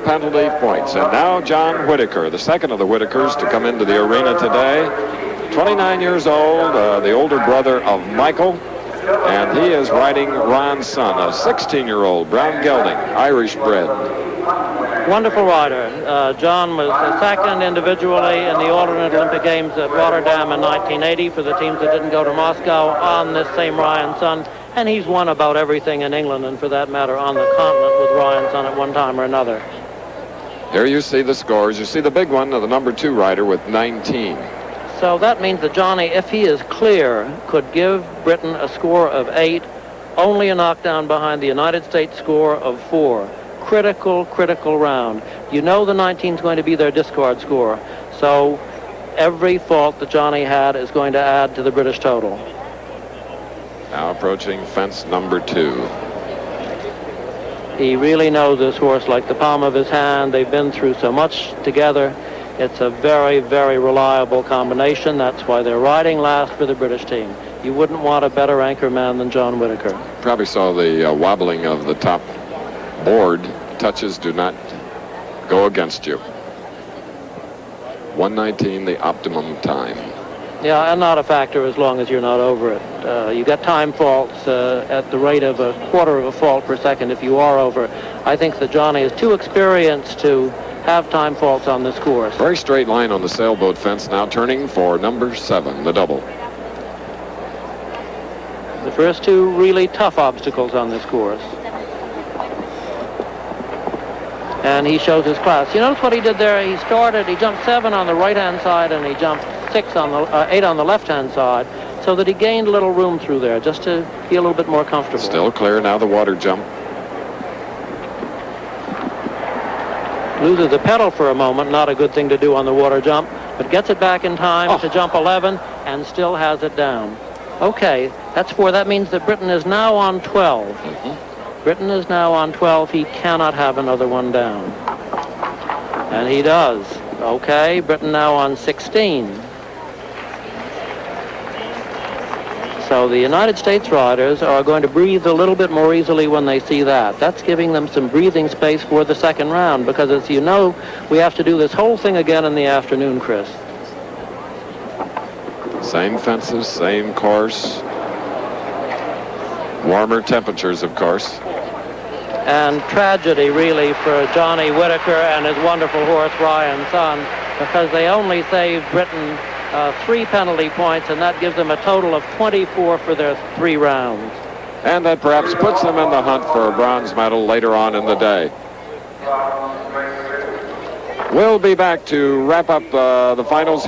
penalty points. And now John Whitaker, the second of the Whitakers to come into the arena today. 29 years old, the older brother of Michael. And he is riding Ron's son, a 16-year-old brown gelding, Irish bred. Wonderful rider. John was second individually in the alternate Olympic Games at Rotterdam in 1980 for the teams that didn't go to Moscow on this same Ryan's son. And he's won about everything in England and, for that matter, on the continent with Ryan's son at one time or another. Here you see the scores. You see the big one of the number 2 rider with 19. So that means that Johnny, if he is clear, could give Britain a score of 8, only a knockdown behind the United States score of 4. Critical round. You know the 19's going to be their discard score. So every fault that Johnny had is going to add to the British total. Now approaching fence number 2. He really knows this horse like the palm of his hand. They've been through so much together. It's a very, very reliable combination. That's why they're riding last for the British team. You wouldn't want a better anchor man than John Whitaker. Probably saw the wobbling of the top board. Touches do not go against you. 1:19, the optimum time. Yeah, and not a factor as long as you're not over it. You get time faults at the rate of a quarter of a fault per second if you are over. I think that Johnny is too experienced to have time faults on this course. Very straight line on the sailboat fence, now turning for number 7, the double. The first 2 really tough obstacles on this course. And he shows his class. You notice what he did there? He jumped 7 on the right-hand side, and he jumped 8 on the left-hand side, so that he gained a little room through there, just to be a little bit more comfortable. Still clear now, the water jump. Loses the pedal for a moment, not a good thing to do on the water jump, but gets it back in time to jump 11 and still has it down. Okay, that's 4. That means that Britain is now on 12. Britain is now on 12. He cannot have another one down. And he does. Okay, Britain now on 16. So the United States riders are going to breathe a little bit more easily when they see that. That's giving them some breathing space for the second round, because as you know, we have to do this whole thing again in the afternoon, Chris. Same fences, same course. Warmer temperatures, of course. And tragedy, really, for Johnny Whitaker and his wonderful horse, Ryan's son, because they only saved Britain 3 penalty points, and that gives them a total of 24 for their 3 rounds. And that perhaps puts them in the hunt for a bronze medal later on in the day. We'll be back to wrap up the finals here.